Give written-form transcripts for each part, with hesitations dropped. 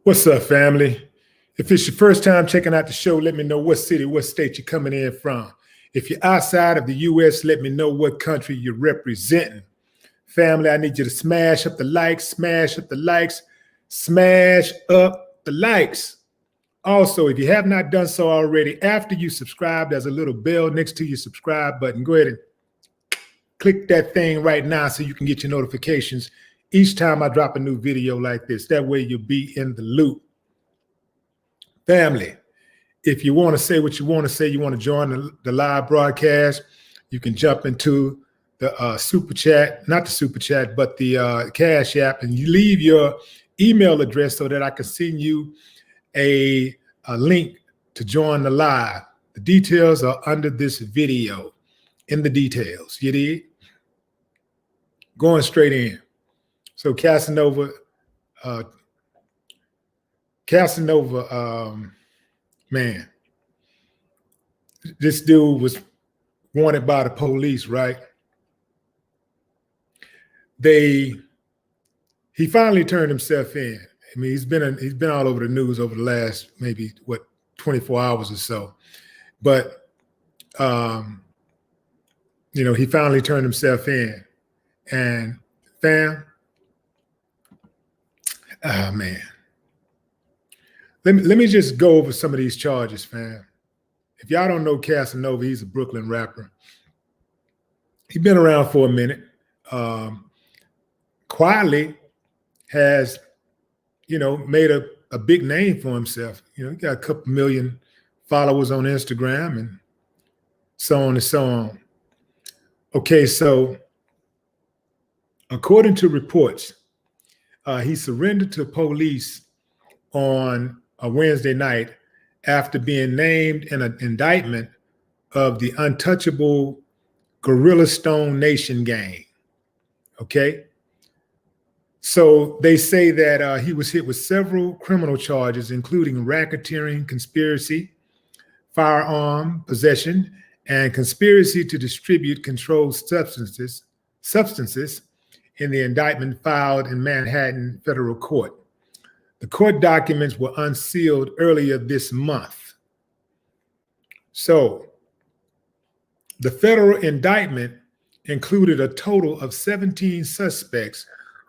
What's up, family? If it's your first time checking out the show, let me know what city, what state you're coming in from. If you're outside of the U.S., let me know what country you're representing. Family, I need you to smash up the likes, smash up the likes, smash up the likes. Also, if you have not done so already, after you subscribe, there's a little bell next to your subscribe button. Go ahead and click that thing right now so you can get your notifications each time I drop a new video like this. That way you'll be in the loop. Family, if you want to say what you want to say, you want to join the live broadcast, you can jump into the super chat, not the super chat, but the Cash App, and you leave your email address so that I can send you a link to join the live. The details are under this video, in the details, you did? Going straight in. So Casanova, man, this dude was wanted by the police, right? He finally turned himself in. I mean, he's been all over the news over the last maybe 24 hours or so, but he finally turned himself in, and fam. Oh, man. Let me just go over some of these charges, fam. If y'all don't know Casanova, he's a Brooklyn rapper. He's been around for a minute. Quietly has, made a big name for himself. He got a couple million followers on Instagram and so on and so on. Okay, so according to reports, he surrendered to police on a Wednesday night after being named in an indictment of the Untouchable Gorilla Stone Nation gang. Okay? So they say that he was hit with several criminal charges, including racketeering, conspiracy, firearm possession, and conspiracy to distribute controlled substances in the indictment filed in Manhattan federal court. The court documents were unsealed earlier this month. So the federal indictment included a total of 17 suspects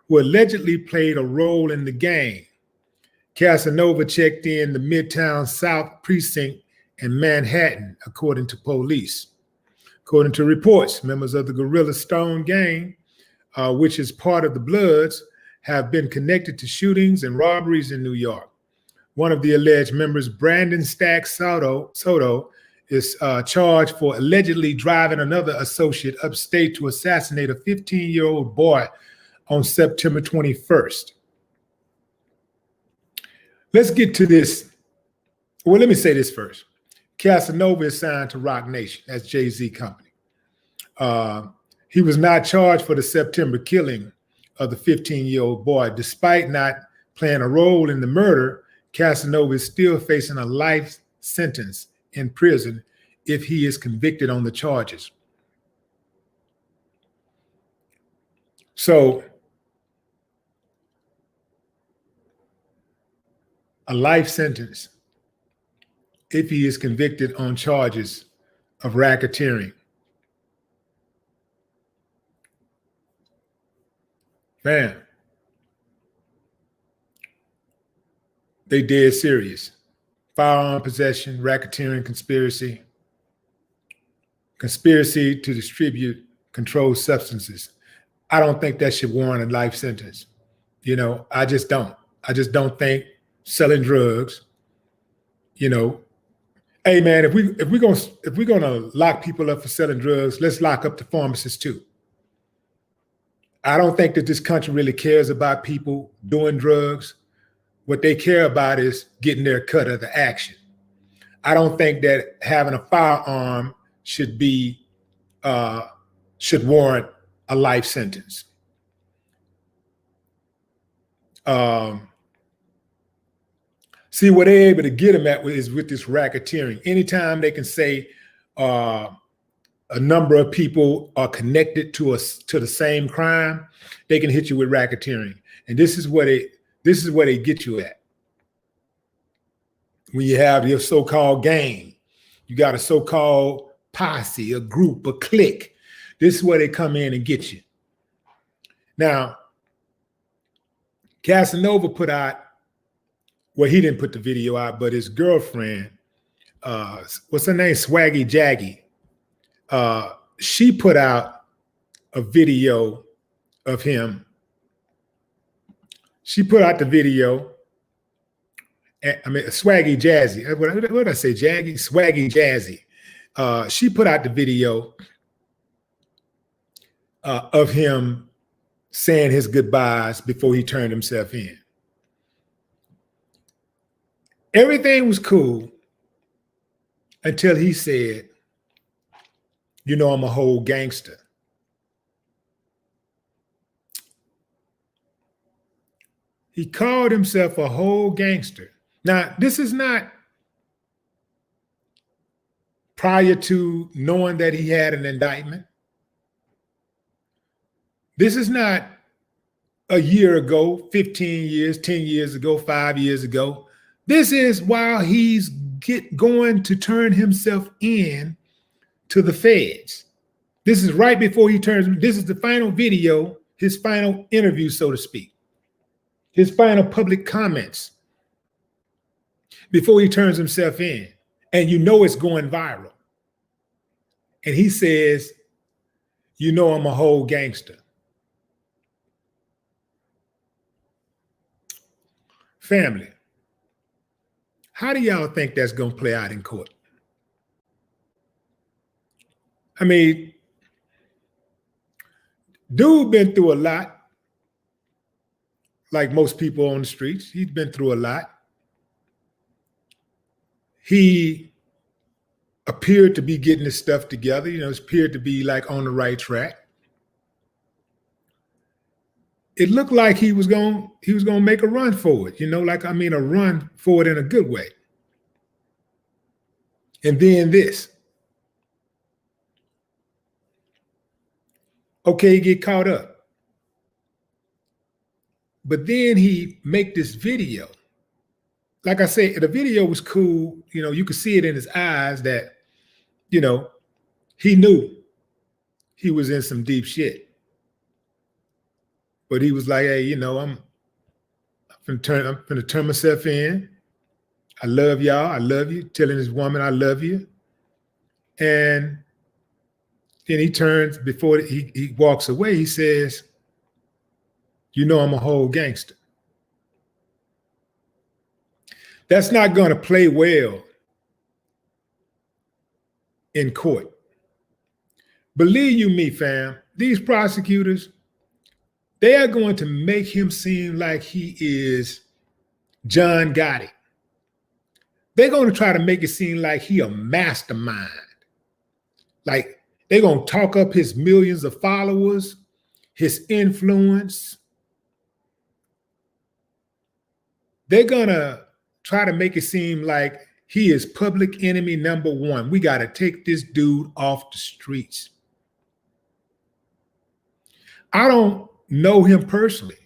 who allegedly played a role in the gang. Casanova checked in the Midtown South precinct in Manhattan, according to police. According to reports, members of the Gorilla Stone gang, which is part of the Bloods, have been connected to shootings and robberies in New York. One of the alleged members, Brandon Stack Soto, is charged for allegedly driving another associate upstate to assassinate a 15-year-old boy on September 21st. Let's get to this. Well, let me say this first. Casanova is signed to Roc Nation. That's Jay-Z company. He was not charged for the September killing of the 15-year-old boy. Despite not playing a role in the murder, Casanova is still facing a life sentence in prison if he is convicted on the charges. So, a life sentence if he is convicted on charges of racketeering. Man, they dead serious. Firearm possession, racketeering, conspiracy to distribute controlled substances. I don't think that should warrant a life sentence. I just don't. I just don't think selling drugs, hey man, if we're gonna lock people up for selling drugs, let's lock up the pharmacists too. I don't think that this country really cares about people doing drugs. What they care about is getting their cut of the action. I don't think that having a firearm should warrant a life sentence. See, what they're able to get them at is with this racketeering. Anytime they can say a number of people are connected to the same crime, they can hit you with racketeering. And this is where they get you at. when you have your so-called gang, you got a so-called posse, a group, a clique. This is where they come in and get you. Now, Casanova put out, well, he didn't put the video out, but his girlfriend, what's her name? Swaggy Jaggy. She put out a video of him. She put out the video. I mean, Swaggy Jazzy. What did I say? Jaggy? Swaggy Jazzy. She put out the video of him saying his goodbyes before he turned himself in. Everything was cool until he said, you know, I'm a whole gangster. He called himself a whole gangster. Now, this is not prior to knowing that he had an indictment. This is not a year ago, 15 years, 10 years ago, 5 years ago. This is while he's going to turn himself in to the feds. This is right before he turns. This is the final video, his final interview, so to speak. His final public comments before he turns himself in. And you know it's going viral. And he says, you know I'm a whole gangster. Family, how do y'all think that's going to play out in court? I mean, dude been through a lot, like most people on the streets. He's been through a lot. He appeared to be getting his stuff together, you know, appeared to be like on the right track. It looked like he was going to make a run for it, you know, like, I mean, a run for it in a good way. And then this. Okay, he get caught up. But then he make this video. Like I said, the video was cool. You know, you could see it in his eyes that, you know, he knew he was in some deep shit. But he was like, hey, you know, I'm gonna turn myself in. I love y'all. I love you. Telling his woman, I love you. And then he turns, before he walks away, he says, you know, I'm a whole gangster. That's not going to play well in court. Believe you me, fam, these prosecutors, they are going to make him seem like he is John Gotti. They're going to try to make it seem like he a mastermind. Like they're going to talk up his millions of followers, his influence. They're going to try to make it seem like he is public enemy number one. We got to take this dude off the streets. I don't know him personally,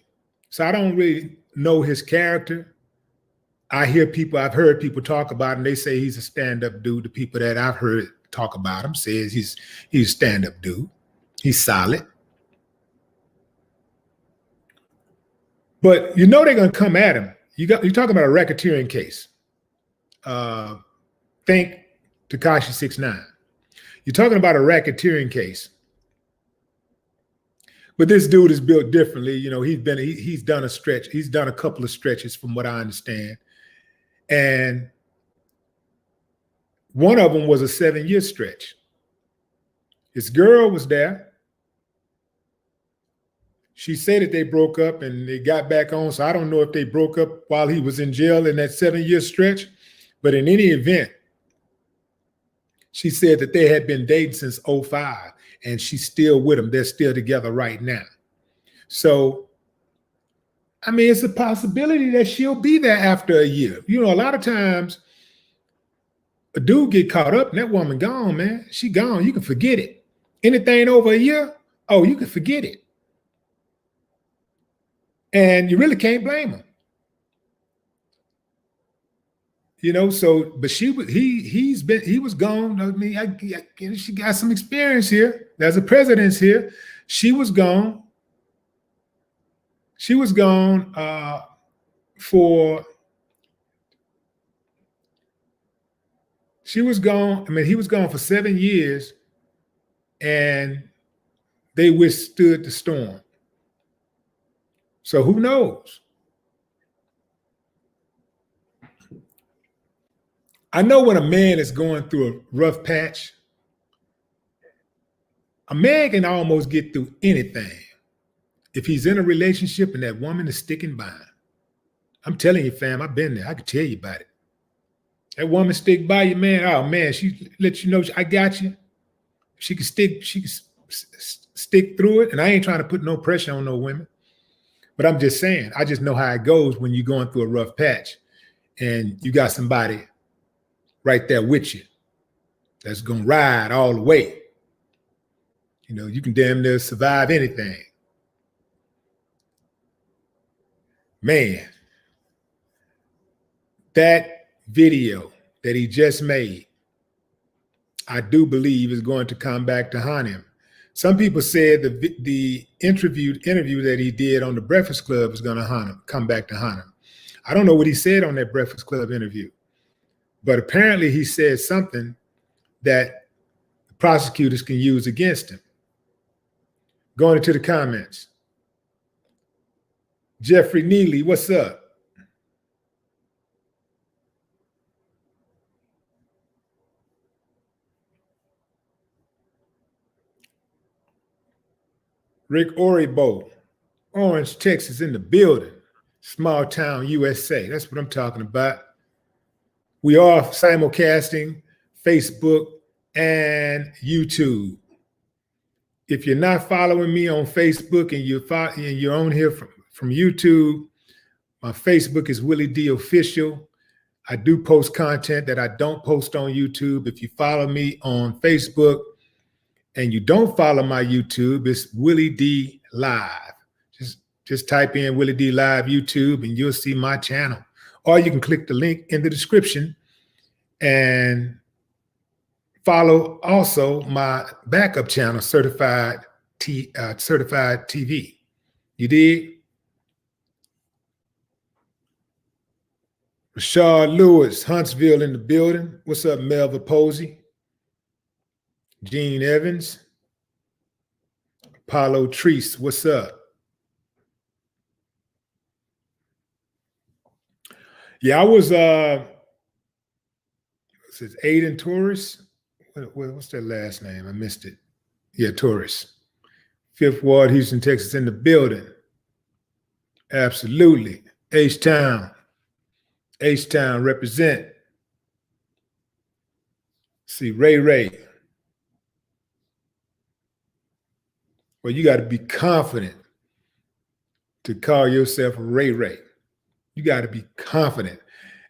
so I don't really know his character. I've heard people talk about him. They say he's a stand-up dude. The people that I've heard talk about him says he's a stand-up dude. He's solid. But you know they're gonna come at him. You're talking about a racketeering case. Think Tekashi 6ix9ine. You're talking about a racketeering case. But this dude is built differently. You know, he's done a stretch. He's done a couple of stretches from what I understand. And one of them was a 7-year stretch. His girl was there. She said that they broke up and they got back on. So I don't know if they broke up while he was in jail in that 7-year stretch. But in any event, she said that they had been dating since 2005. And she's still with him. They're still together right now. So, I mean, it's a possibility that she'll be there after a year. You know, a lot of times a dude get caught up and that woman gone, man. She gone. You can forget it. Anything over a year, oh, you can forget it. And you really can't blame him. You know, so but he was gone. I mean, she got some experience here. There's a president's here. She was gone. She was gone for. She was gone. I mean, he was gone for 7 years, and they withstood the storm. So who knows? I know when a man is going through a rough patch, a man can almost get through anything if he's in a relationship and that woman is sticking by him. I'm telling you, fam, I've been there. I can tell you about it. That woman stick by you, man. Oh man, she lets you know I got you. She can stick through it. And I ain't trying to put no pressure on no women. But I'm just saying, I just know how it goes when you're going through a rough patch and you got somebody right there with you that's gonna ride all the way. You know, you can damn near survive anything. Man, that video that he just made, I do believe is going to come back to haunt him. Some people said the interview that he did on the Breakfast Club was going to come back to haunt him. I don't know what he said on that Breakfast Club interview, but apparently he said something that the prosecutors can use against him. Going into the comments. Jeffrey Neely, what's up? Rick Oribo, Orange, Texas in the building. Small town USA. That's what I'm talking about. We are simulcasting Facebook and YouTube. If you're not following me on Facebook and you're on here from YouTube, my Facebook is Willie D Official. I do post content that I don't post on YouTube. If you follow me on Facebook and you don't follow my YouTube, it's Willie D Live. Just type in Willie D Live YouTube and you'll see my channel. Or you can click the link in the description and follow also my backup channel, Certified TV. You did? Rashard Lewis, Huntsville in the building. What's up, Melva Posey? Gene Evans. Apollo Treese, what's up? Yeah, I was, Aiden Torres. What's their last name? I missed it. Yeah, Torres. 5th Ward, Houston, Texas in the building. Absolutely. H-Town. H-Town represent. See, Ray. Well, you got to be confident to call yourself Ray. You got to be confident.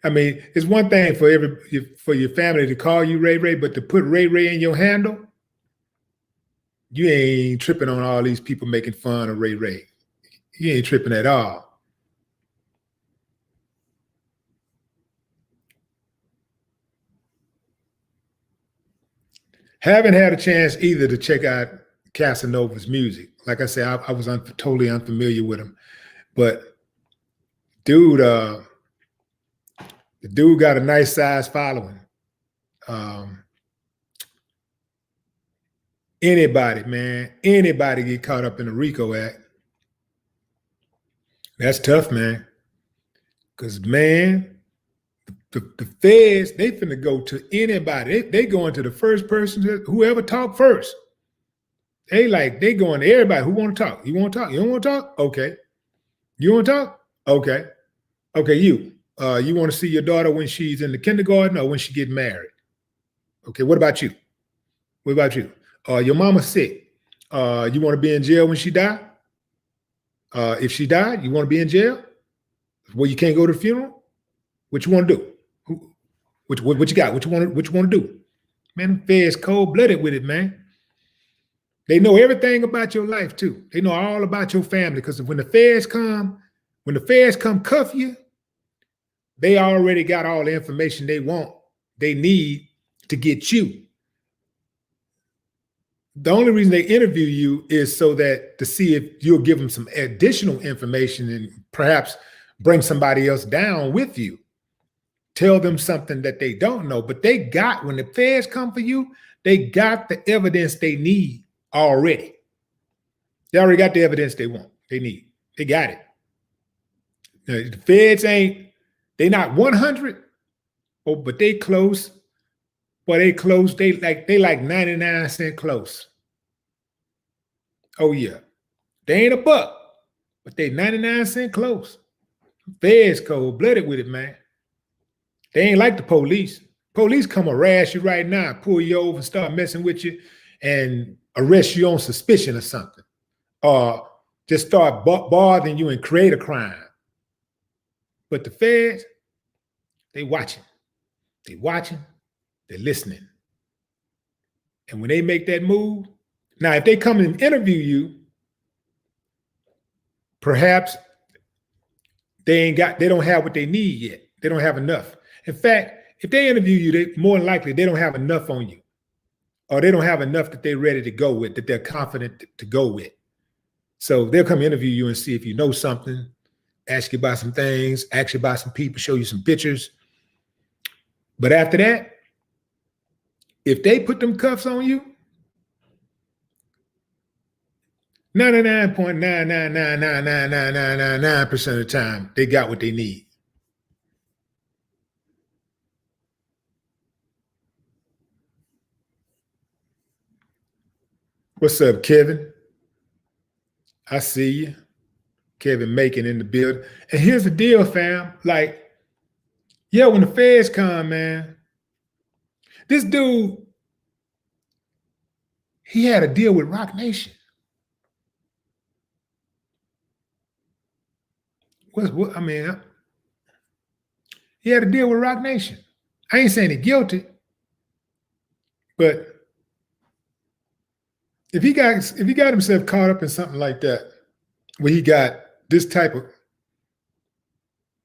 I mean, it's one thing for your family to call you Ray, but to put Ray in your handle, you ain't tripping on all these people making fun of Ray. You ain't tripping at all. Haven't had a chance either to check out Casanova's music. Like I said, I was totally unfamiliar with him, but dude, the dude got a nice size following. Anybody get caught up in the RICO Act. That's tough, man. Because, man, the feds, they finna go to anybody. They going to the first person, whoever talk first. They going to everybody who want to talk. You want to talk? You don't want to talk? Okay. You want to talk? Okay. Okay, you want to see your daughter when she's in the kindergarten or when she get married? Okay, what about you? What about you? Your mama's sick. You want to be in jail when she die? If she died, you want to be in jail? Well, you can't go to the funeral? What you want to do? What you got? What you want to do? Man, the feds cold-blooded with it, man. They know everything about your life too. They know all about your family, because when the feds come cuff you, They already got all the information they need to get you. The only reason they interview you is so that to see if you'll give them some additional information and perhaps bring somebody else down with you. Tell them something that they don't know, but when the feds come for you, they got the evidence they need already. They already got the evidence they need. They got it. Now, the feds they not 100, but they close. But they close, they like 99 cent close. Oh yeah. They ain't a buck, but they 99 cent close. Feds cold-blooded with it, man. They ain't like the police. Police come harass you right now, pull you over and start messing with you and arrest you on suspicion or something. Or just start bothering you and create a crime. But the feds, they watching. They watching, they're listening. And when they make that move, now if they come and interview you, perhaps they don't have what they need yet. They don't have enough. In fact, if they interview you, they more than likely they don't have enough on you. Or they don't have enough that they're ready to go with, that they're confident to go with. So they'll come interview you and see if you know something, ask you about some things, ask you about some people, show you some pictures. But after that, if they put them cuffs on you, 99.9999999% of the time, they got what they need. What's up, Kevin? I see you. Kevin Macon in the building. And here's the deal, fam. Like, yeah, when the feds come, man, this dude, he had a deal with Roc Nation. He had a deal with Roc Nation. I ain't saying he's guilty, but if he got himself caught up in something like that, where he got this type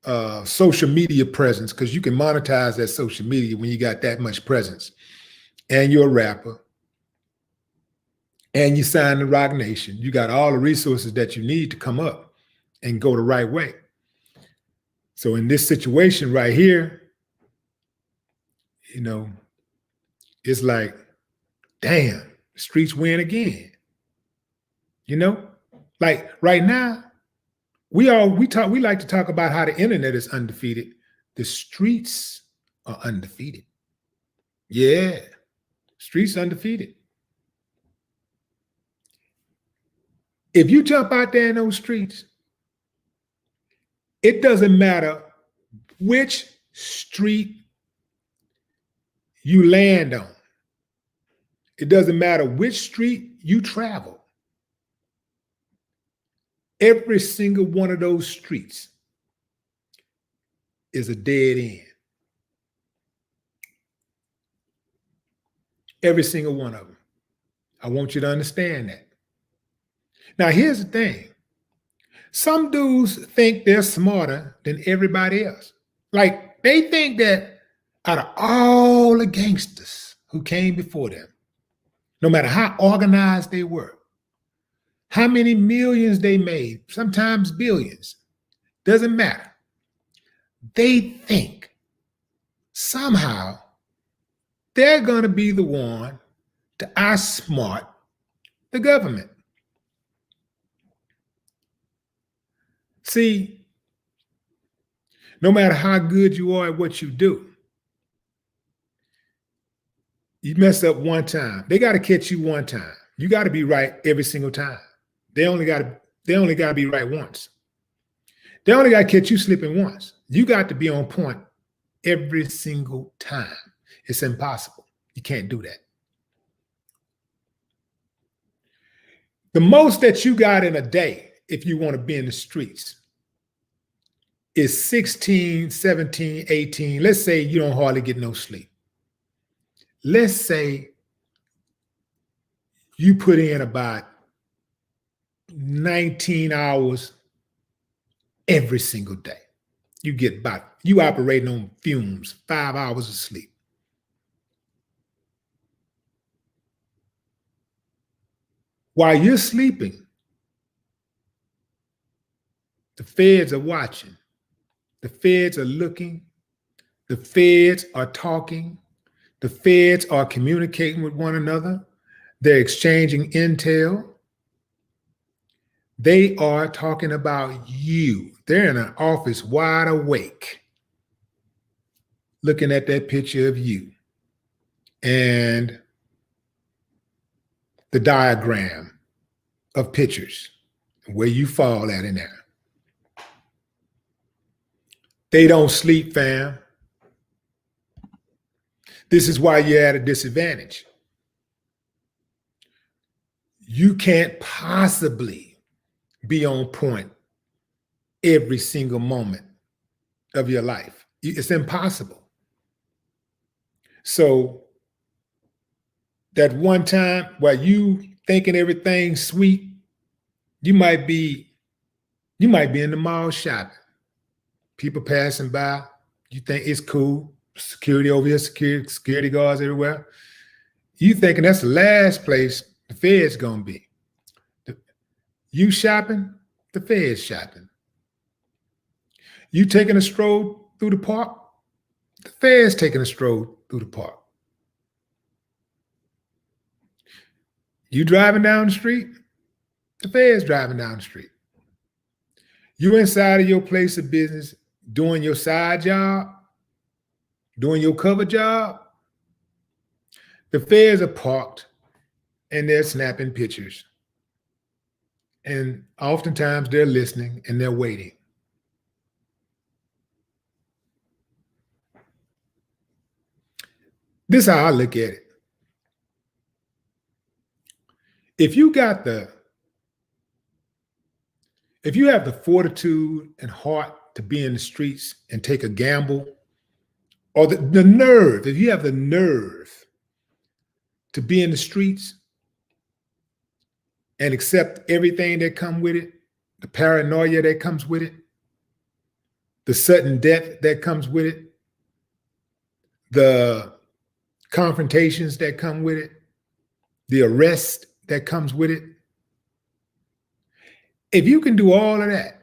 of social media presence, because you can monetize that social media when you got that much presence, and you're a rapper, and you sign the Roc Nation, you got all the resources that you need to come up and go the right way. So in this situation right here, you know, it's like, damn, the streets win again. You know, like right now, we like to talk about how the internet is undefeated. The streets are undefeated. Yeah, streets undefeated. If you jump out there in those streets, it doesn't matter which street you land on. It doesn't matter which street you travel. Every single one of those streets is a dead end. Every single one of them. I want you to understand that. Now, here's the thing. Some dudes think they're smarter than everybody else. Like, they think that out of all the gangsters who came before them, no matter how organized they were, how many millions they made, sometimes billions, doesn't matter. They think somehow they're going to be the one to outsmart the government. See, no matter how good you are at what you do, you mess up one time. They got to catch you one time. You got to be right every single time. They only got to be right once. They only got to catch you slipping once. You got to be on point every single time. It's impossible. You can't do that. The most that you got in a day, if you want to be in the streets, is 16, 17, 18. Let's say you don't hardly get no sleep. Let's say you put in about 19 hours every single day. you operating on fumes, 5 hours of sleep. While you're sleeping, the feds are watching. The feds are looking. The feds are talking. The feds are communicating with one another. They're exchanging intel. They are talking about you. They're in an office wide awake, looking at that picture of you and the diagram of pictures, where you fall at in there. They don't sleep, fam. This is why you're at a disadvantage. You can't possibly be on point every single moment of your life. It's impossible. So that one time while you thinking everything's sweet, you might be in the mall shopping. People passing by, you think it's cool. Security over here, security guards everywhere. You thinking that's the last place the Fed's gonna be. You shopping, the Fed's shopping. You taking a stroll through the park, the Fed's taking a stroll through the park. You driving down the street, the Fed's driving down the street. You inside of your place of business doing your side job, doing your cover job, the feds are parked and they're snapping pictures. And oftentimes they're listening and they're waiting. This is how I look at it. If you have the fortitude and heart to be in the streets and take a gamble, or the nerve, if you have the nerve to be in the streets and accept everything that comes with it, the paranoia that comes with it, the sudden death that comes with it, the confrontations that come with it, the arrest that comes with it. If you can do all of that,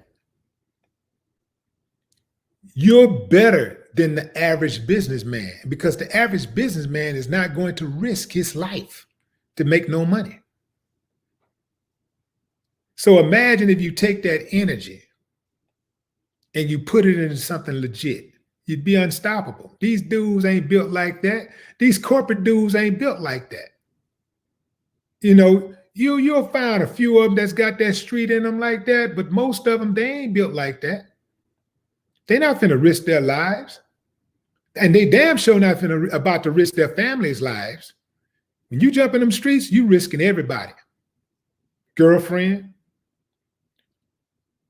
you're better than the average businessman, because the average businessman is not going to risk his life to make no money. So imagine if you take that energy and you put it into something legit, you'd be unstoppable. These dudes ain't built like that. These corporate dudes ain't built like that. You know, you'll find a few of them that's got that street in them like that, but most of them, they ain't built like that. They're not finna risk their lives. And they damn sure not about to risk their families' lives. When you jump in them streets, you risking everybody. Girlfriend,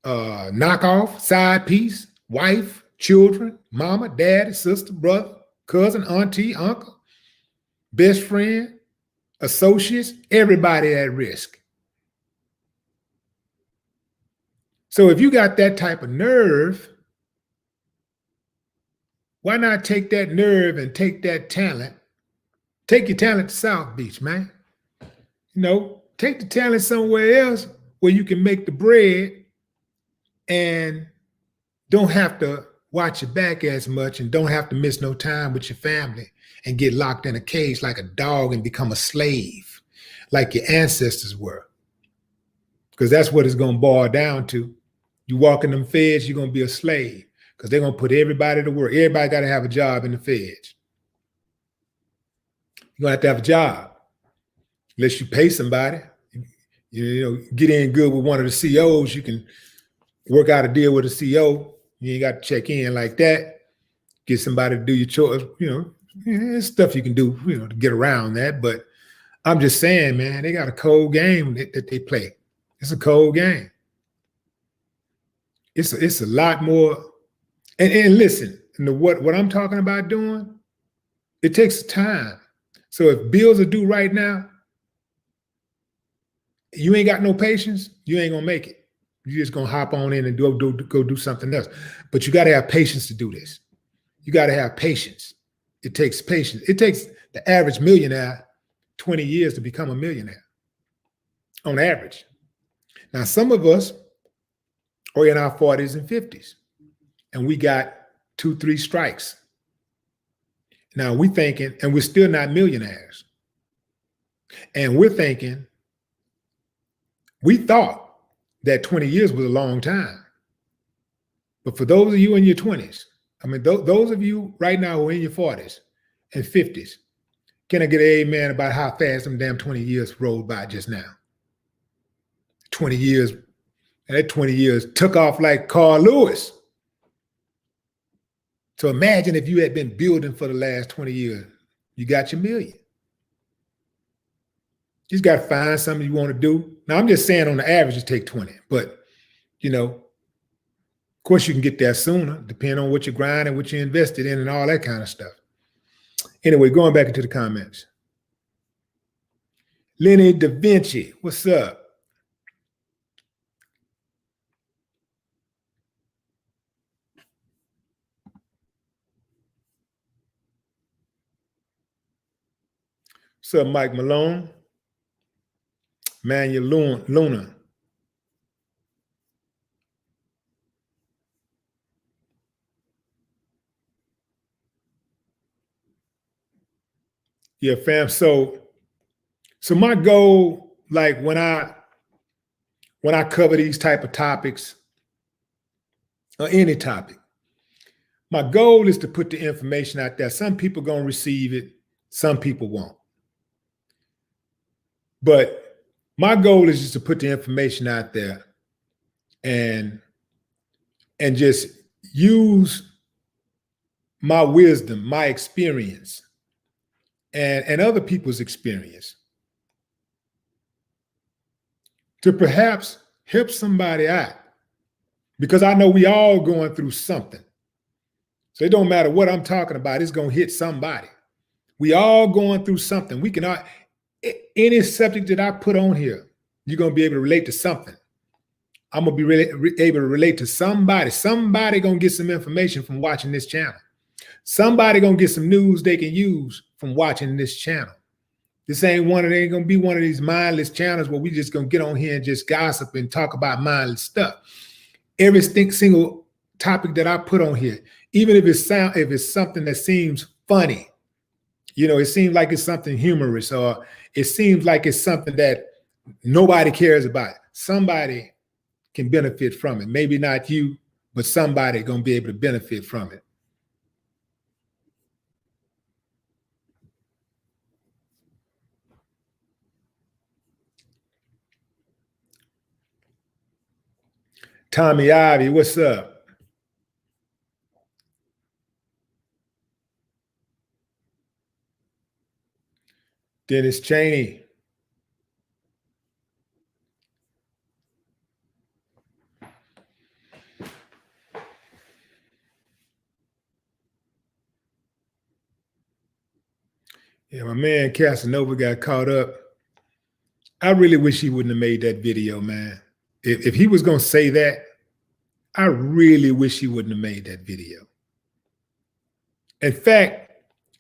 knockoff, side piece, wife, children, mama, daddy, sister, brother, cousin, auntie, uncle, best friend, associates, everybody at risk. So if you got that type of nerve, why not take that nerve and take that talent? Take your talent to South Beach, man. You know, take the talent somewhere else where you can make the bread and don't have to watch your back as much and don't have to miss no time with your family and get locked in a cage like a dog and become a slave like your ancestors were. Because that's what it's going to boil down to. You walk in them feds, you're going to be a slave, because they're going to put everybody to work. Everybody got to have a job in the feds. You're going to have a job. Unless you pay somebody, you know, get in good with one of the COs, you can work out a deal with a CO. You ain't got to check in like that. Get somebody to do your chores, you know, there's stuff you can do, you know, to get around that. But I'm just saying, man, they got a cold game that they play. It's a cold game. It's a lot more. And listen, what I'm talking about doing, it takes time. So if bills are due right now, you ain't got no patience, you ain't gonna make it. You're just gonna hop on in and go do something else. But you got to have patience to do this. You got to have patience. It takes patience. It takes the average millionaire 20 years to become a millionaire, on average. Now, some of us are in our 40s and 50s, and we got 2-3 strikes. Now we're thinking, and we're still not millionaires. And we're thinking, we thought that 20 years was a long time. But for those of you in your 20s, I mean, those of you right now who are in your 40s and 50s, can I get an amen about how fast them damn 20 years rolled by just now? 20 years, and that 20 years took off like Carl Lewis. So imagine if you had been building for the last 20 years, you got your million. You just got to find something you want to do. Now, I'm just saying on the average, it take 20, but of course you can get there sooner, depending on what you're grinding, what you invested in and all that kind of stuff. Anyway, going back into the comments. Lenny Da Vinci, what's up? What's up, Mike Malone? Manuel Luna. Yeah, fam. So my goal, like when I cover these type of topics or any topic, my goal is to put the information out there. Some people gonna receive it, some people won't. But my goal is just to put the information out there and just use my wisdom, my experience, and other people's experience to perhaps help somebody out. Because I know we all going through something. So it don't matter what I'm talking about, it's gonna hit somebody. We all going through something. We can, any subject that I put on here, you're gonna be able to relate to something. I'm gonna be able to relate to somebody. Somebody gonna get some information from watching this channel. Somebody gonna get some news they can use from watching this channel. This ain't gonna be one of these mindless channels where we just gonna get on here and just gossip and talk about mindless stuff. Every single topic that I put on here, even if it's something that seems funny, it seems like it's something humorous, or it seems like it's something that nobody cares about. Somebody can benefit from it. Maybe not you, but somebody gonna be able to benefit from it. Tommy Ivy, what's up? Dennis Cheney. Yeah, my man Casanova got caught up. I really wish he wouldn't have made that video, man. If he was going to say that, I really wish he wouldn't have made that video. In fact,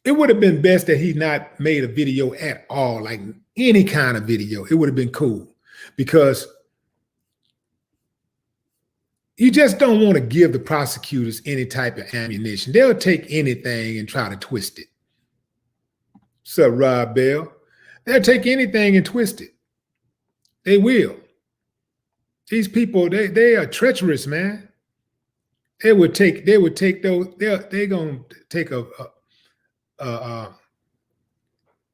it would have been best that he not made a video at all, like any kind of video. It would have been cool, because you just don't want to give the prosecutors any type of ammunition. They'll take anything and try to twist it. What's up, Rob Bell? They'll take anything and twist it. They will. These people, they are treacherous, man. They would take those. They're gonna take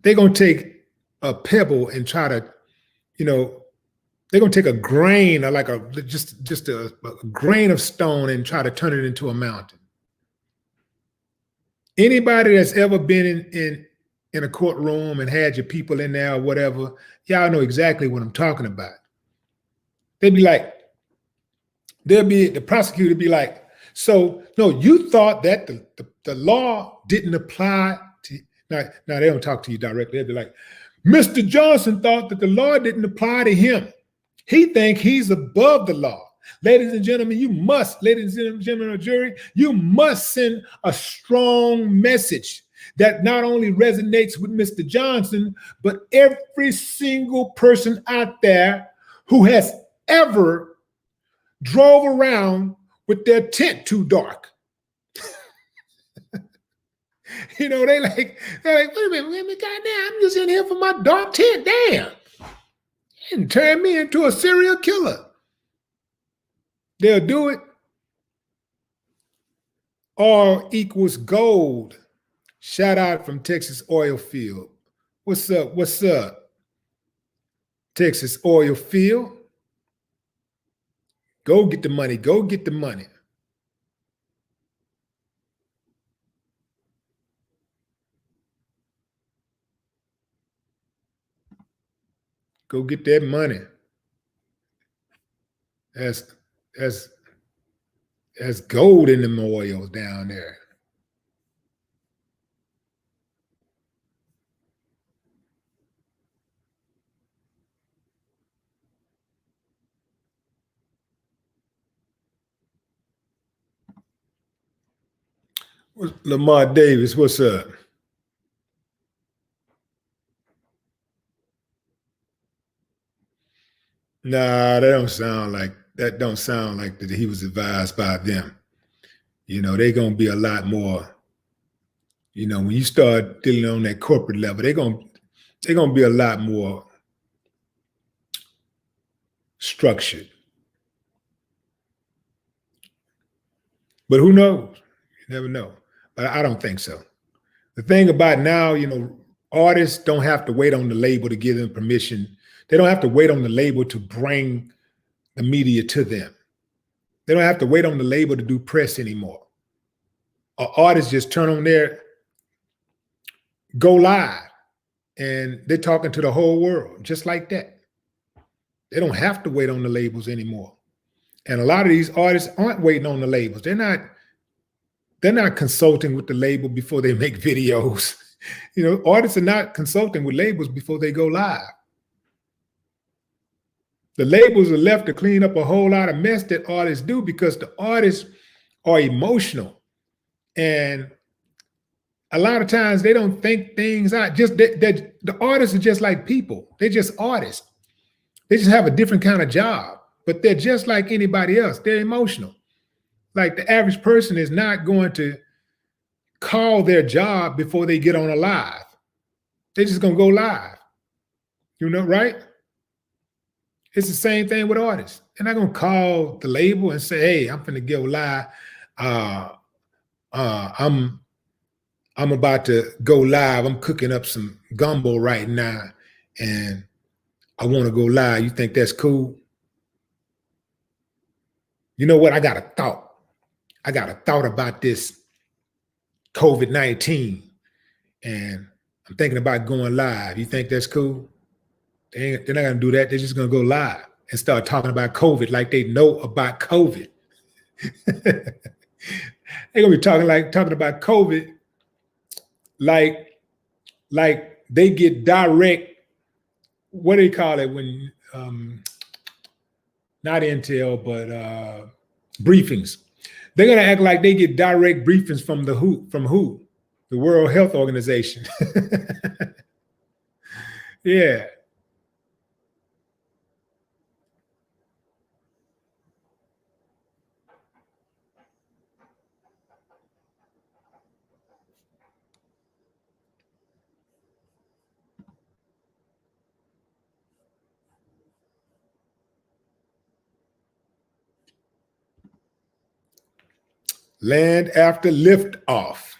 they're gonna take a pebble and try to, they're gonna take a grain, or like just a grain of stone, and try to turn it into a mountain. Anybody that's ever been in a courtroom and had your people in there or whatever, y'all know exactly what I'm talking about. They'd be like, the prosecutor be like, so no, you thought that the law didn't apply to, now they don't talk to you directly. They'd be like, Mr. Johnson thought that the law didn't apply to him. He think he's above the law. Ladies and gentlemen, ladies and gentlemen of the jury, you must send a strong message that not only resonates with Mr. Johnson, but every single person out there who has ever drove around with their tent too dark. You know, they're like, wait a minute, goddamn, I'm just in here for my dark tent, damn. And turn me into a serial killer. They'll do it. R equals gold. Shout out from Texas oil field. What's up? What's up? Texas oil field. Go get the money. Go get the money. Go get that money. That's gold in them oils down there. Lamar Davis, what's up? Nah, that don't sound like that he was advised by them. You know, they're gonna be a lot more, you know, when you start dealing on that corporate level, they're gonna be a lot more structured. But who knows? You never know. But I don't think so. The thing about now, you know, artists don't have to wait on the label to give them permission. They don't have to wait on the label to bring the media to them. They don't have to wait on the label to do press anymore. Artists just turn on their go live and they're talking to the whole world just like that. They don't have to wait on the labels anymore. And a lot of these artists aren't waiting on the labels. They're not consulting with the label before they make videos. You know, artists are not consulting with labels before they go live. The labels are left to clean up a whole lot of mess that artists do because the artists are emotional. And a lot of times they don't think things out. The artists are just like people. They're just artists. They just have a different kind of job, but they're just like anybody else. They're emotional. Like the average person is not going to call their job before they get on a live. They're just going to go live. You know, right? It's the same thing with artists. They're not going to call the label and say, hey, I'm finna go live. I'm about to go live. I'm cooking up some gumbo right now and I want to go live. You think that's cool? You know what? I got a thought about this COVID-19 and I'm thinking about going live. You think that's cool? They're not going to do that. They're just going to go live and start talking about COVID like they know about COVID. They're going to be talking about COVID like they get direct, what do they call it when, not intel, but briefings. They're going to act like they get direct briefings from the WHO, the World Health Organization. Yeah. Land after liftoff.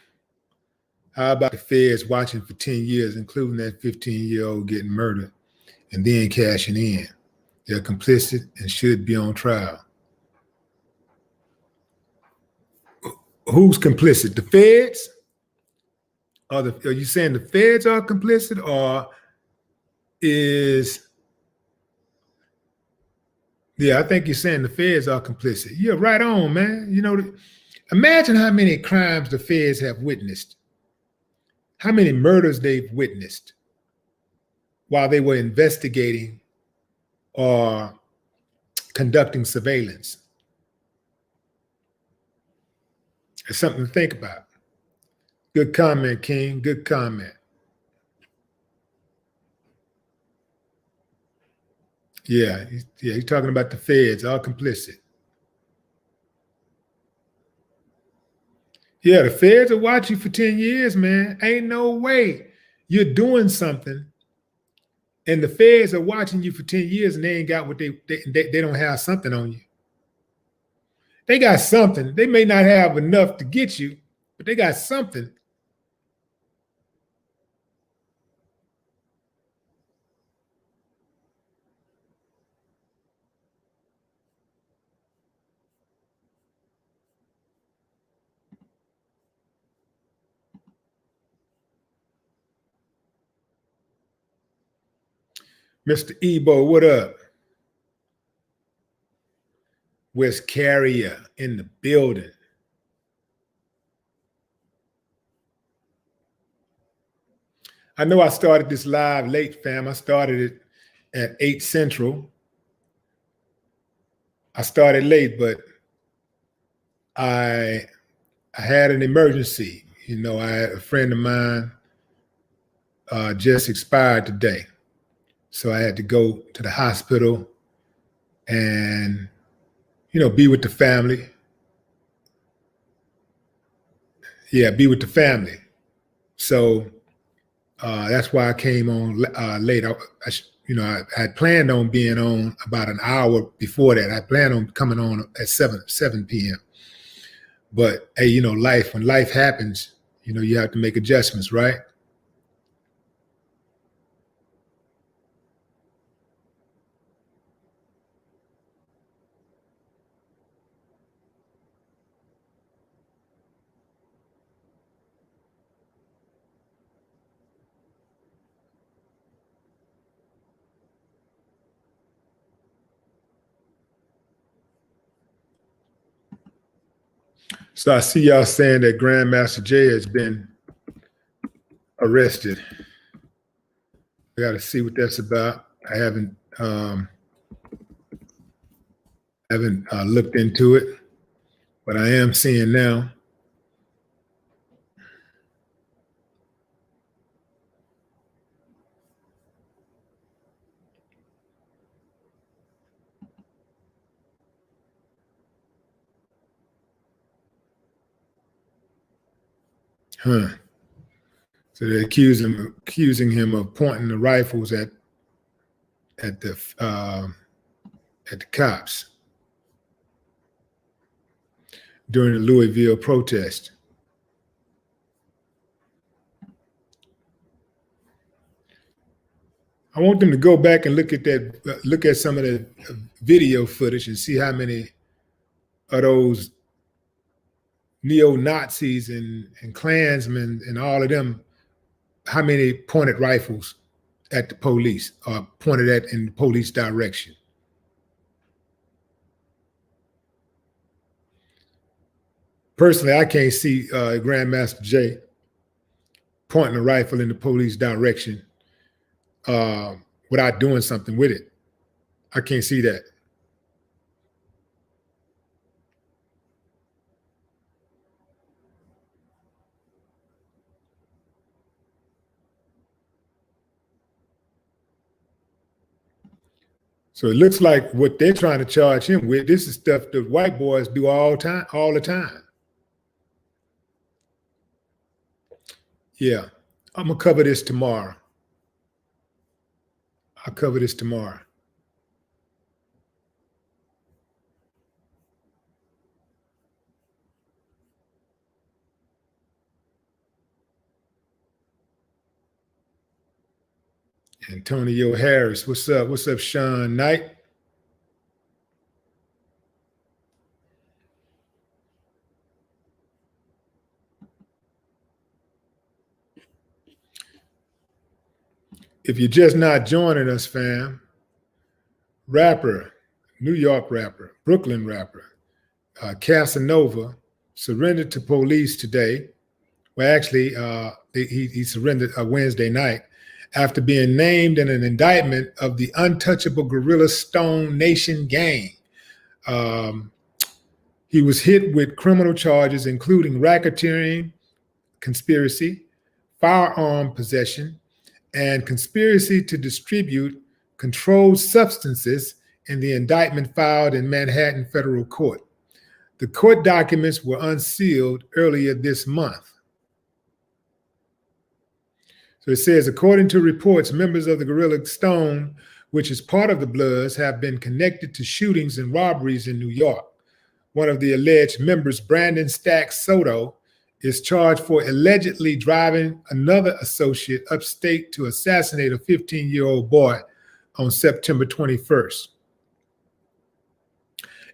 How about the feds watching for 10 years, including that 15-year-old getting murdered and then cashing in? They're complicit and should be on trial. Who's complicit? The feds? Are you saying the feds are complicit, or is... Yeah, I think you're saying the feds are complicit. You're right on, man. You know, imagine how many crimes the feds have witnessed, how many murders they've witnessed while they were investigating or conducting surveillance. It's something to think about. Good comment, King. Good comment. Yeah, he's talking about the feds, all complicit. Yeah, the feds will watch you for 10 years, man. Ain't no way you're doing something and the feds are watching you for 10 years and they ain't got what they don't have something on you. They got something. They may not have enough to get you, but they got something. Mr. Ebo, what up? West Carrier in the building. I know I started this live late, fam. I started it at 8 Central. I started late, but I had an emergency. You know, I had a friend of mine just expired today. So I had to go to the hospital and, you know, be with the family. Yeah, be with the family. So that's why I came on late. I had planned on being on about an hour before that. I planned on coming on at 7 p.m. But hey, you know, when life happens, you know, you have to make adjustments, right? So I see y'all saying that Grandmaster Jay has been arrested. I got to see what that's about. I haven't looked into it, but I am seeing now. Huh. So they're accusing him of pointing the rifles at the cops during the Louisville protest. I want them to go back and look at some of the video footage and see how many of those neo-Nazis and Klansmen and all of them, how many pointed rifles at the police or pointed at in the police direction. Personally, I can't see Grandmaster Jay pointing a rifle in the police direction without doing something with it. I can't see that. So it looks like what they're trying to charge him with, this is stuff the white boys do all the time. Yeah, I'm gonna cover this tomorrow. I'll cover this tomorrow. Antonio Harris, what's up? What's up, Sean Knight? If you're just not joining us, fam, rapper, New York rapper, Brooklyn rapper, Casanova surrendered to police today. Well, actually, he surrendered Wednesday night after being named in an indictment of the Untouchable Gorilla Stone Nation gang. He was hit with criminal charges, including racketeering, conspiracy, firearm possession, and conspiracy to distribute controlled substances in the indictment filed in Manhattan federal court. The court documents were unsealed earlier this month. So it says, according to reports, members of the Gorilla Stone, which is part of the Bloods, have been connected to shootings and robberies in New York. One of the alleged members, Brandon Stack Soto, is charged for allegedly driving another associate upstate to assassinate a 15-year-old boy on September 21st.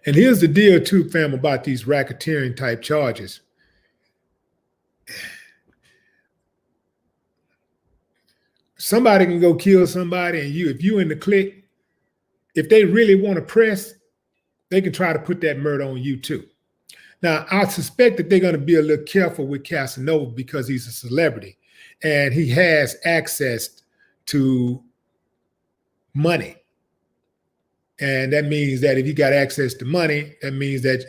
And here's the deal too, fam, about these racketeering type charges. Somebody can go kill somebody, and if you in the clique, if they really want to press, they can try to put that murder on you too. Now, I suspect that they're going to be a little careful with Casanova because he's a celebrity and he has access to money. And that means that if you got access to money, that means that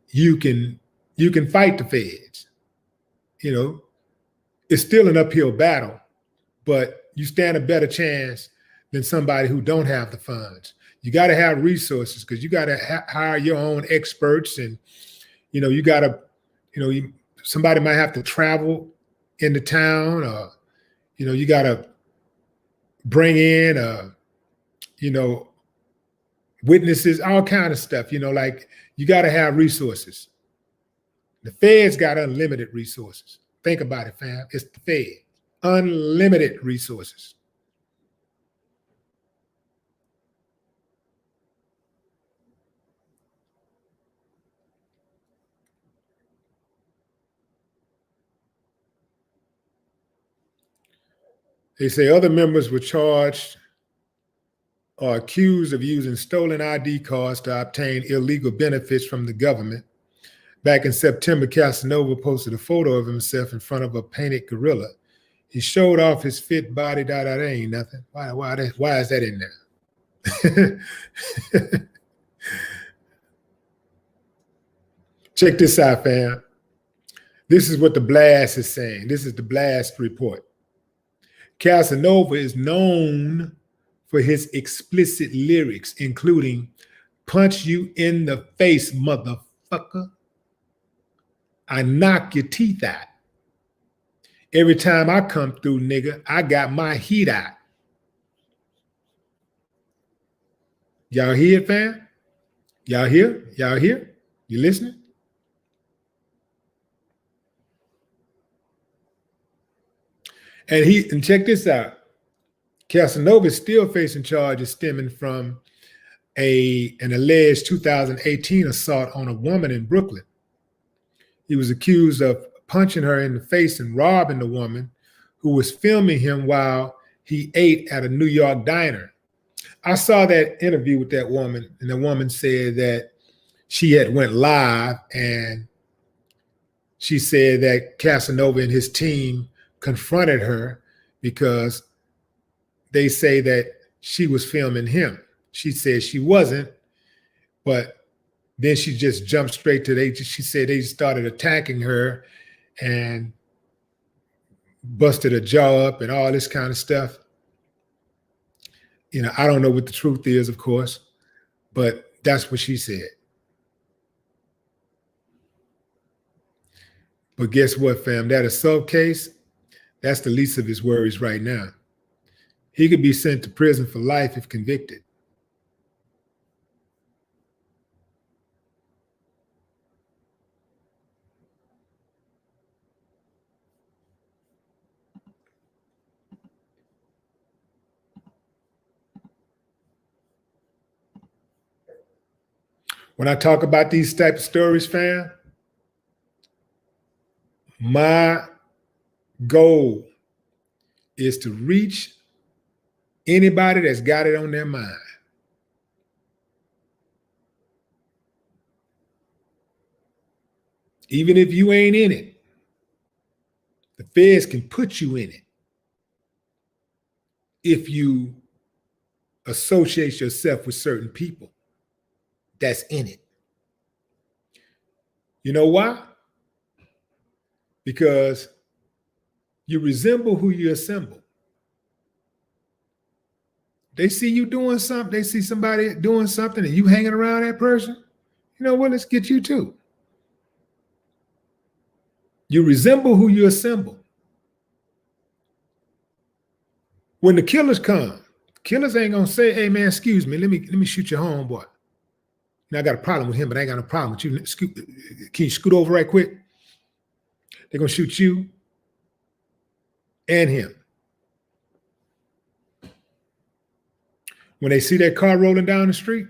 you can fight the feds. You know, it's still an uphill battle, but you stand a better chance than somebody who don't have the funds. You got to have resources because you got to hire your own experts, and you got to, somebody might have to travel into town, or you got to bring in, witnesses, all kind of stuff. Like you got to have resources. The feds got unlimited resources. Think about it, fam. It's the Fed. Unlimited resources. They say other members were charged or accused of using stolen ID cards to obtain illegal benefits from the government. Back in September, Casanova posted a photo of himself in front of a painted gorilla. He showed off his fit body. That ain't nothing. Why is that in there? Check this out, fam. This is what the blast is saying. This is the blast report. Casanova is known for his explicit lyrics, including "Punch you in the face, motherfucker. I knock your teeth out. Every time I come through, nigga, I got my heat out." Y'all hear it, fam? Y'all hear? Y'all hear? You listening? And check this out. Casanova is still facing charges stemming from an alleged 2018 assault on a woman in Brooklyn. He was accused of punching her in the face and robbing the woman who was filming him while he ate at a New York diner. I saw that interview with that woman, and the woman said that she had went live, and she said that Casanova and his team confronted her because they say that she was filming him. She said she wasn't, but then she just jumped straight to she said they started attacking her and busted her jaw up and all this kind of stuff. I don't know what the truth is, of course, but that's what she said. But guess what, fam? That assault case, that's the least of his worries right now. He could be sent to prison for life if convicted. When I talk about these type of stories, fam, my goal is to reach anybody that's got it on their mind. Even if you ain't in it, the feds can put you in it if you associate yourself with certain people that's in it. You know why? Because you resemble who you assemble. They see you doing something, they see somebody doing something and you hanging around that person. You know what? Let's get you too. You resemble who you assemble. When the killers come, killers ain't gonna say, hey man, excuse me, let me shoot your homeboy. Now I got a problem with him, but I ain't got no problem with you. Can you scoot over right quick? They're gonna shoot you and him. When they see that car rolling down the street,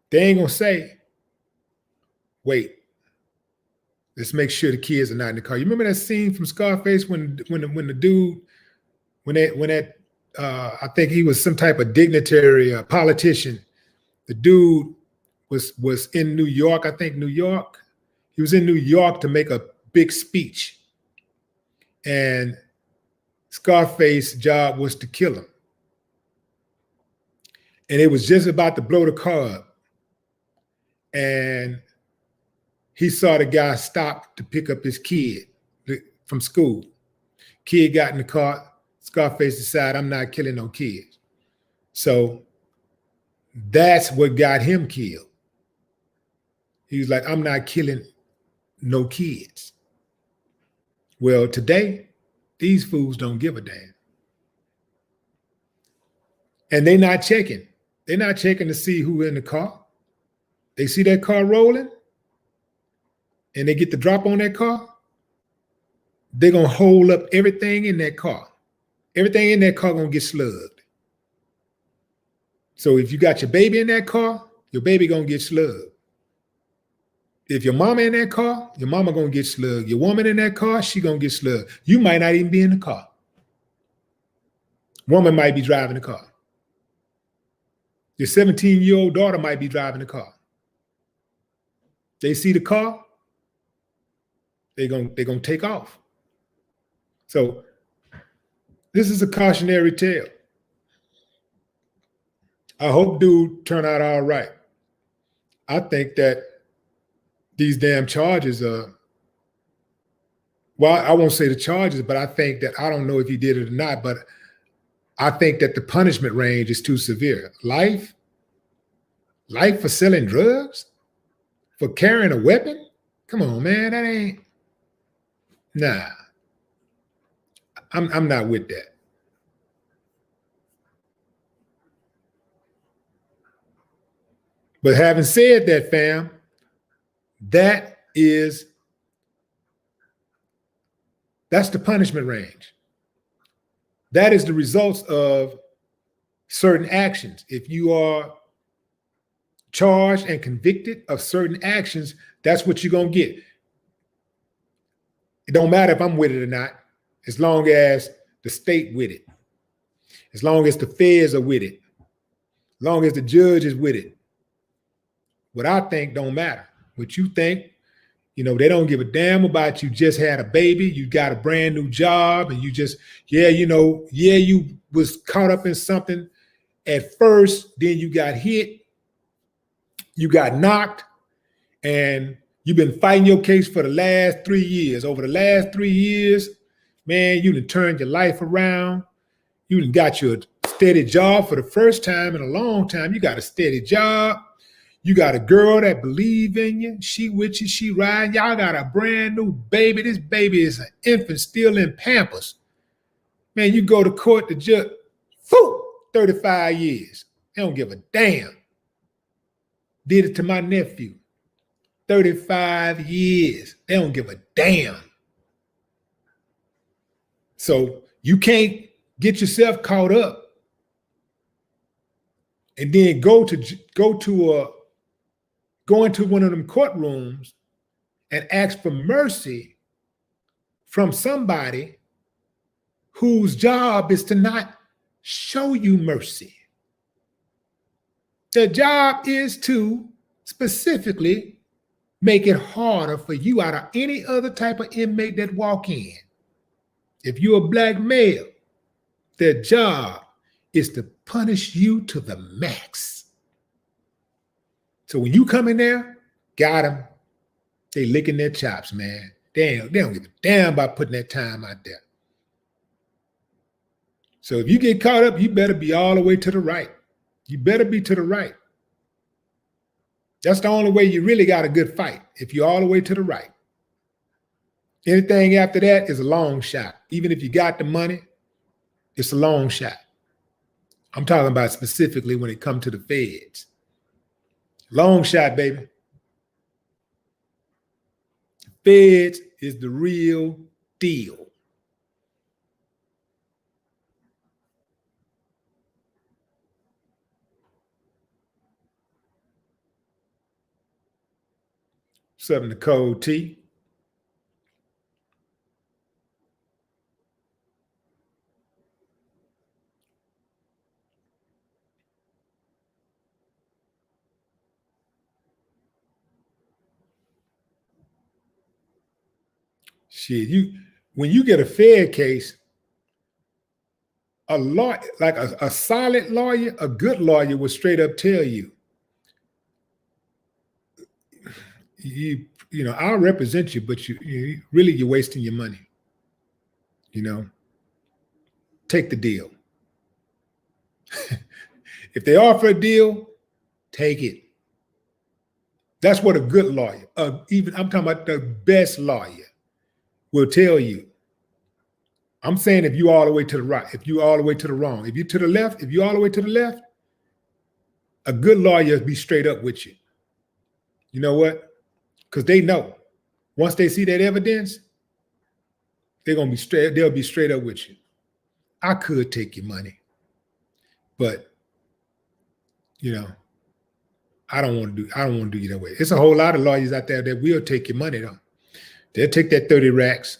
they ain't gonna say, wait, let's make sure the kids are not in the car. You remember that scene from Scarface when the dude, I think he was some type of dignitary, politician. The dude was in New York, I think New York. He was in New York to make a big speech. And Scarface's job was to kill him. And it was just about to blow the car up. And he saw the guy stop to pick up his kid from school. Kid got in the car. Scarface decided, I'm not killing no kids. So that's what got him killed. He was like, I'm not killing no kids. Well, today, these fools don't give a damn. And they're not checking. They're not checking to see who in the car. They see that car rolling and they get the drop on that car. They're going to hold up everything in that car. Everything in that car going to get slugged. So if you got your baby in that car, your baby going to get slugged. If your mama in that car, your mama going to get slugged. Your woman in that car, she going to get slugged. You might not even be in the car. Woman might be driving the car. Your 17-year-old daughter might be driving the car. They see the car, they're gonna take off. So this is a cautionary tale. I hope dude turn out all right. I think that these damn charges are, well, I won't say the charges, but I think that, I don't know if he did it or not, but I think that the punishment range is too severe. Life for selling drugs? For carrying a weapon? Come on, man, that ain't, nah. I'm not with that. But having said that, fam, that's the punishment range. That is the results of certain actions. If you are charged and convicted of certain actions, that's what you're going to get. It don't matter if I'm with it or not, as long as the state with it, as long as the feds are with it, as long as the judge is with it. What I think don't matter. What you think, they don't give a damn about you just had a baby, you got a brand new job, and you just, you was caught up in something at first, then you got hit, you got knocked, and you've been fighting your case for the last 3 years. Over the last 3 years, man, you done turned your life around. You done got your steady job for the first time in a long time. You got a steady job. You got a girl that believe in you. She with you, she riding. Y'all got a brand new baby. This baby is an infant still in Pampers. Man, you go to court, the judge, 35 years. They don't give a damn. Did it to my nephew. 35 years. They don't give a damn. So you can't get yourself caught up and then go into one of them courtrooms and ask for mercy from somebody whose job is to not show you mercy. Their job is to specifically make it harder for you out of any other type of inmate that walk in. If you're a black male, their job is to punish you to the max. So when you come in there, got him, They licking their chops, man. They don't give a damn about putting that time out there. So if you get caught up, you better be all the way to the right. You better be to the right. That's the only way you really got a good fight, if you're all the way to the right. Anything after that is a long shot. Even if you got the money, it's a long shot. I'm talking about specifically when it comes to the feds. Long shot, baby. Feds is the real deal. Something to Code T. Shit, when you get a Fed case, a lawyer, like a solid lawyer, a good lawyer will straight up tell you, I'll represent you, but you're wasting your money. Take the deal. If they offer a deal, take it. That's what a good lawyer, even I'm talking about the best lawyer, will tell you. I'm saying if you all the way to the right, if you all the way to the wrong, if you to the left, if you all the way to the left, a good lawyer will be straight up with you. You know what? Because they know once they see that evidence, they'll be straight up with you. I could take your money, but I don't want to do you that way. It's a whole lot of lawyers out there that will take your money though. They'll take that 30 racks.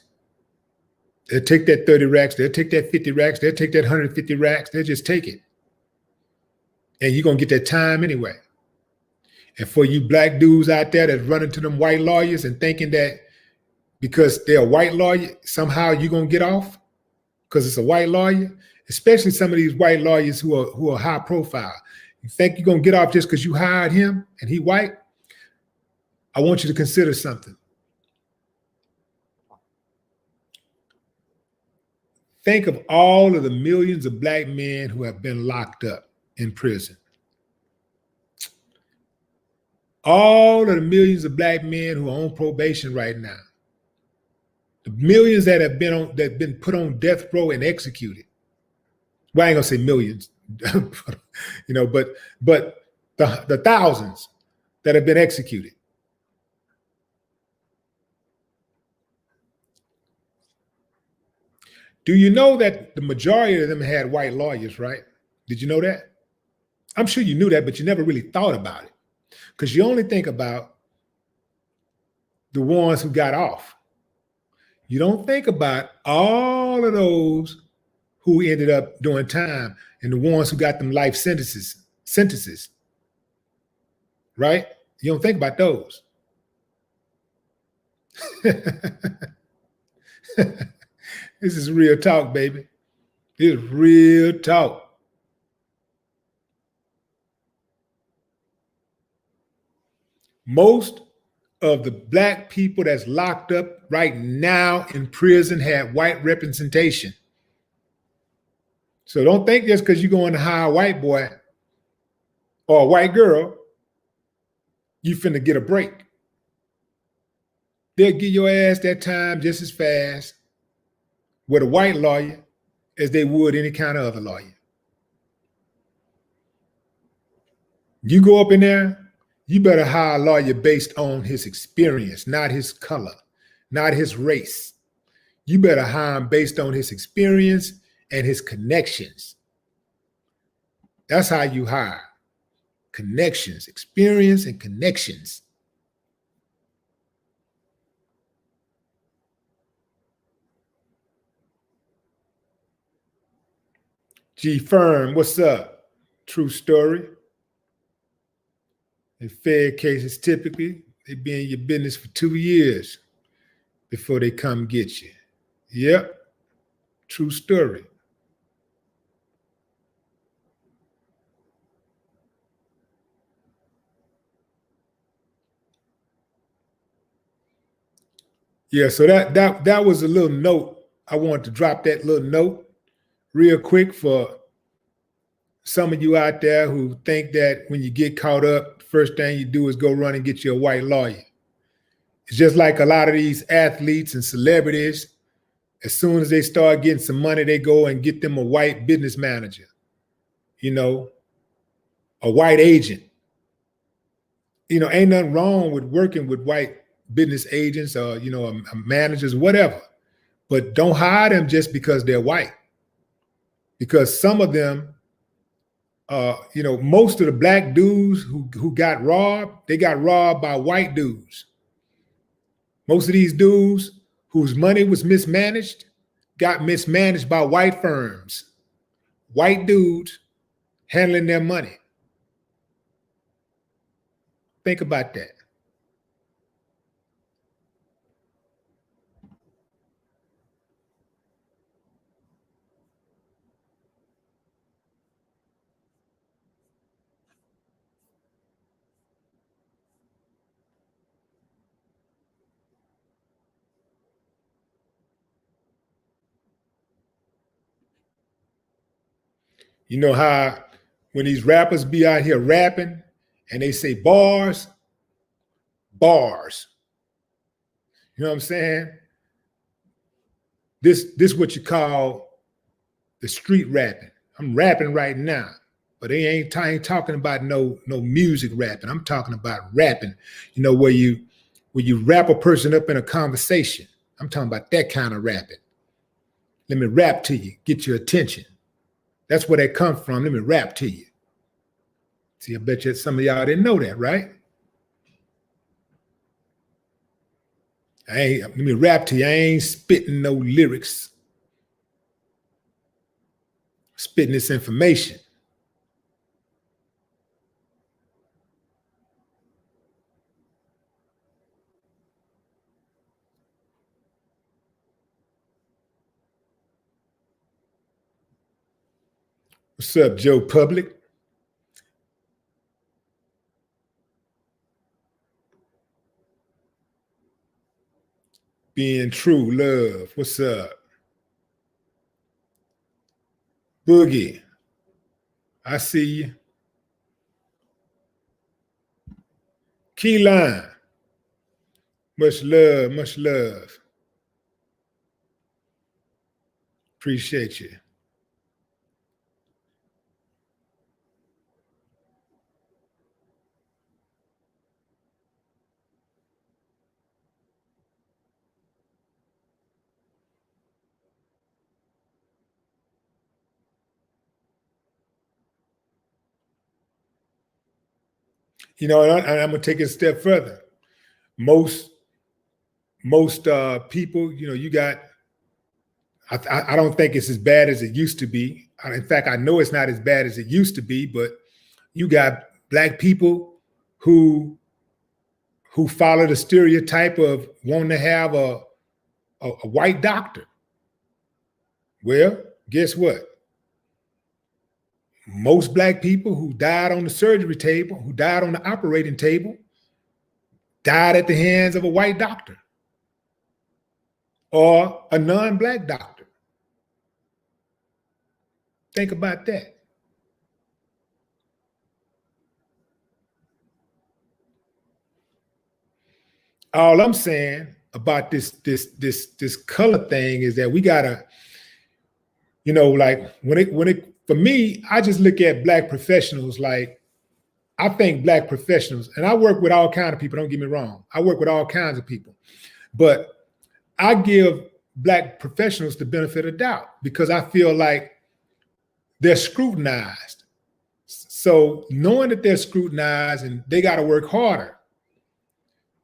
They'll take that 30 racks. They'll take that 50 racks. They'll take that 150 racks. They'll just take it. And you're going to get that time anyway. And for you black dudes out there that's running to them white lawyers and thinking that because they're a white lawyer, somehow you're going to get off because it's a white lawyer, especially some of these white lawyers who are high profile. You think you're going to get off just because you hired him and he white? I want you to consider something. Think of all of the millions of black men who have been locked up in prison. All of the millions of black men who are on probation right now. The millions that have been put on death row and executed. Well, I ain't gonna say millions, but the thousands that have been executed. Do you know that the majority of them had white lawyers, right? Did you know that? I'm sure you knew that, but you never really thought about it because you only think about the ones who got off. You don't think about all of those who ended up doing time and the ones who got them life sentences, right? You don't think about those. This is real talk, baby. This is real talk. Most of the black people that's locked up right now in prison had white representation. So don't think just because you're going to hire a white boy or a white girl, you finna get a break. They'll give your ass that time just as fast with a white lawyer as they would any kind of other lawyer. You go up in there, you better hire a lawyer based on his experience, not his color, not his race. You better hire him based on his experience and his connections. That's how you hire. Connections, experience and connections. G Firm, what's up? True story. In Fed cases, typically, they be in your business for 2 years before they come get you. Yep, true story. Yeah, so that was a little note. I wanted to drop that little note real quick for some of you out there who think that when you get caught up, the first thing you do is go run and get you a white lawyer. It's just like a lot of these athletes and celebrities. As soon as they start getting some money, they go and get them a white business manager, you know, a white agent. You know, ain't nothing wrong with working with white business agents or, you know, managers, whatever. But don't hire them just because they're white. Because some of them, you know, most of the black dudes who got robbed, they got robbed by white dudes. Most of these dudes whose money was mismanaged got mismanaged by white firms, white dudes handling their money. Think about that. You know how when these rappers be out here rapping and they say bars, bars. You know what I'm saying? This what you call the street rapping. I'm rapping right now, but I ain't talking about no music rapping. I'm talking about rapping, you know, where you wrap a person up in a conversation. I'm talking about that kind of rapping. Let me rap to you, get your attention. That's where they come from. Let me rap to you. See, I bet you some of y'all didn't know that, right? Let me rap to you. I ain't spitting no lyrics. Spitting this information. What's up, Joe Public? Being true, love. What's up? Boogie. I see you. Keyline. Much love, much love. Appreciate you. You know, and I'm gonna take it a step further. Most people, you know, you got. I don't think it's as bad as it used to be. In fact, I know it's not as bad as it used to be. But you got black people who follow the stereotype of wanting to have a white doctor. Well, guess what? Most black people who died on the surgery table, who died on the operating table, died at the hands of a white doctor or a non-black doctor. Think about that. All I'm saying about this color thing is that we gotta, you know, like when it for me, I just look at black professionals like, I think black professionals, and I work with all kinds of people, don't get me wrong. I work with all kinds of people. But I give black professionals the benefit of doubt because I feel like they're scrutinized. So knowing that they're scrutinized and they got to work harder,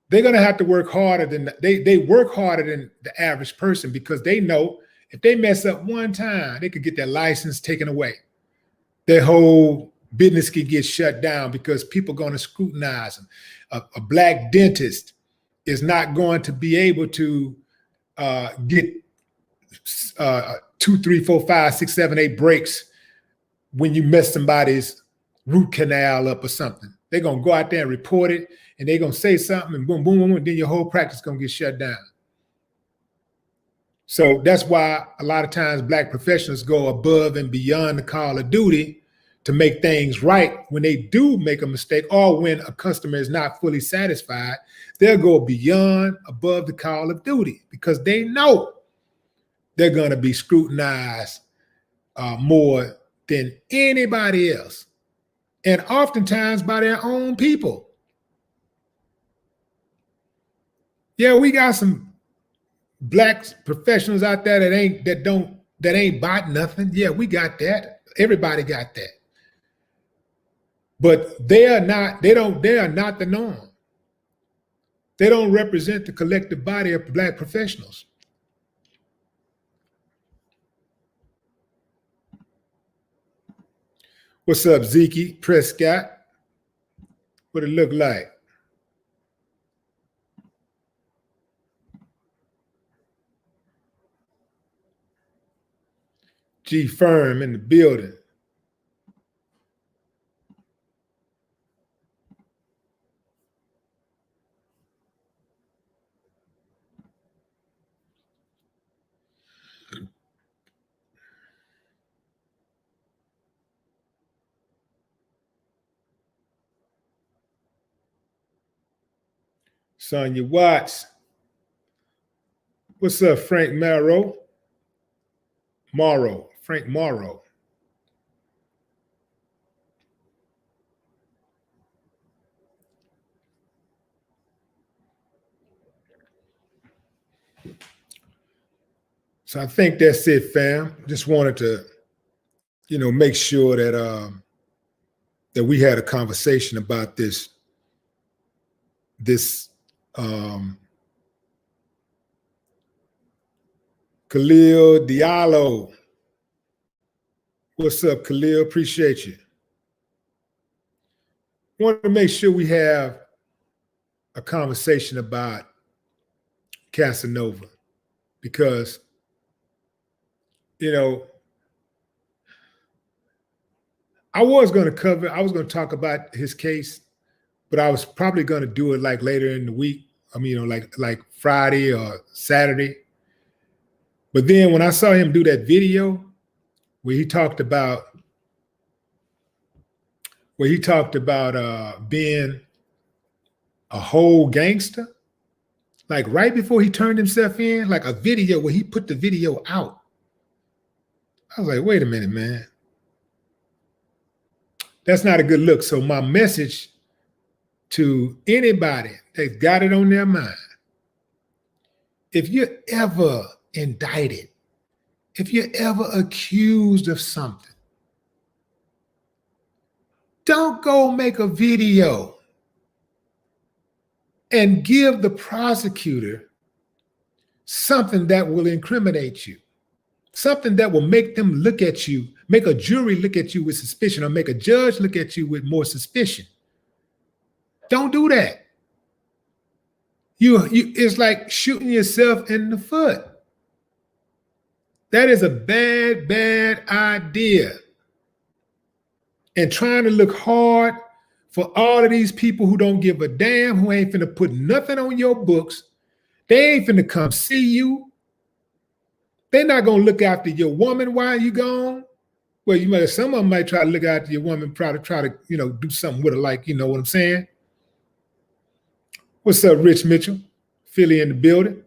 they're going to have to work harder than they work harder than the average person because they know if they mess up one time, they could get their license taken away. Their whole business could get shut down because people are going to scrutinize them. A black dentist is not going to be able to get 2, 3, 4, 5, 6, 7, 8 breaks when you mess somebody's root canal up or something. They're going to go out there and report it, and they're going to say something, and boom, boom, boom, and then your whole practice is going to get shut down. So that's why a lot of times Black professionals go above and beyond the call of duty to make things right. When they do make a mistake, or when a customer is not fully satisfied, they'll go beyond, above the call of duty, because they know they're going to be scrutinized more than anybody else, and oftentimes by their own people. Yeah, we got some Black professionals out there that ain't bought nothing. Yeah, we got that. Everybody got that. But they are not the norm. They don't represent the collective body of Black professionals. What's up, Zeke Prescott? What it look like? G Firm in the building. Sonia Watts. What's up, Frank Morrow? Frank Morrow. So I think that's it, fam. Just wanted to, make sure that that we had a conversation about this Khalil Diallo. What's up, Khalil? Appreciate you. Want to make sure we have a conversation about Casanova, because, I was going to talk about his case, but I was probably going to do it like later in the week. I mean, like Friday or Saturday. But then when I saw him do that video where he talked about being a whole gangster, like right before he turned himself in, like a video where he put the video out. I was like, wait a minute, man. That's not a good look. So my message to anybody that's got it on their mind, if you're ever indicted, if you're ever accused of something, don't go make a video and give the prosecutor something that will incriminate you, something that will make them look at you, make a jury look at you with suspicion, or make a judge look at you with more suspicion. Don't do that. It's like shooting yourself in the foot. That is a bad, bad idea. And trying to look hard for all of these people who don't give a damn, who ain't finna put nothing on your books. They ain't finna come see you. They're not gonna look after your woman while you gone. Well, some of them might try to look after your woman, try to do something with her, like, you know what I'm saying? What's up, Rich Mitchell? Philly in the building.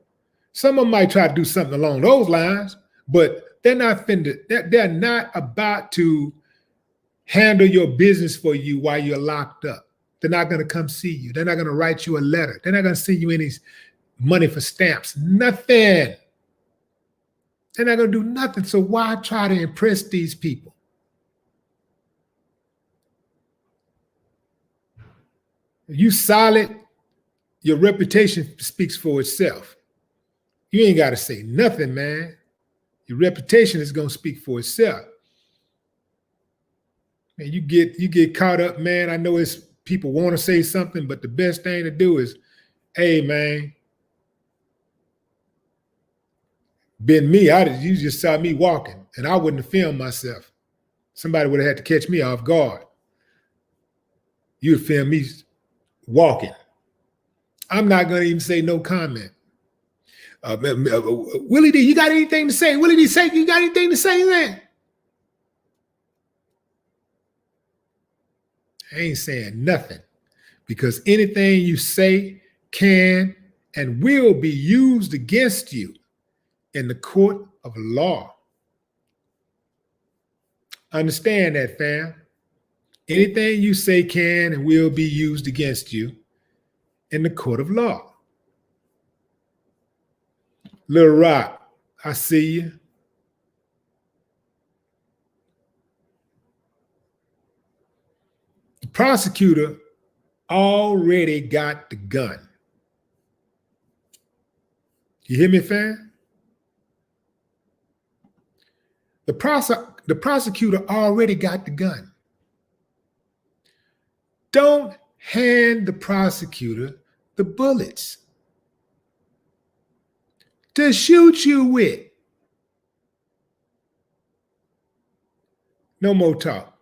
Some of them might try to do something along those lines, but they're not about to handle your business for you while you're locked up. They're not going to come see you. They're not going to write you a letter. They're not going to send you any money for stamps. Nothing. They're not going to do nothing. So why try to impress these people? If you solid, your reputation speaks for itself. You ain't got to say nothing, man. Your reputation is going to speak for itself. And you get caught up, man. I know it's people want to say something, but the best thing to do is, hey, man, been me. You just saw me walking, and I wouldn't have filmed myself. Somebody would have had to catch me off guard. You'd film me walking. I'm not going to even say no comment. Willie D, you got anything to say? Willie D, say you got anything to say, man? I ain't saying nothing, because anything you say can and will be used against you in the court of law. Understand that, fam. Anything you say can and will be used against you in the court of law. Little Rock, I see you. The prosecutor already got the gun. You hear me, fam? The prosecutor already got the gun. Don't hand the prosecutor the bullets to shoot you with. No more talk.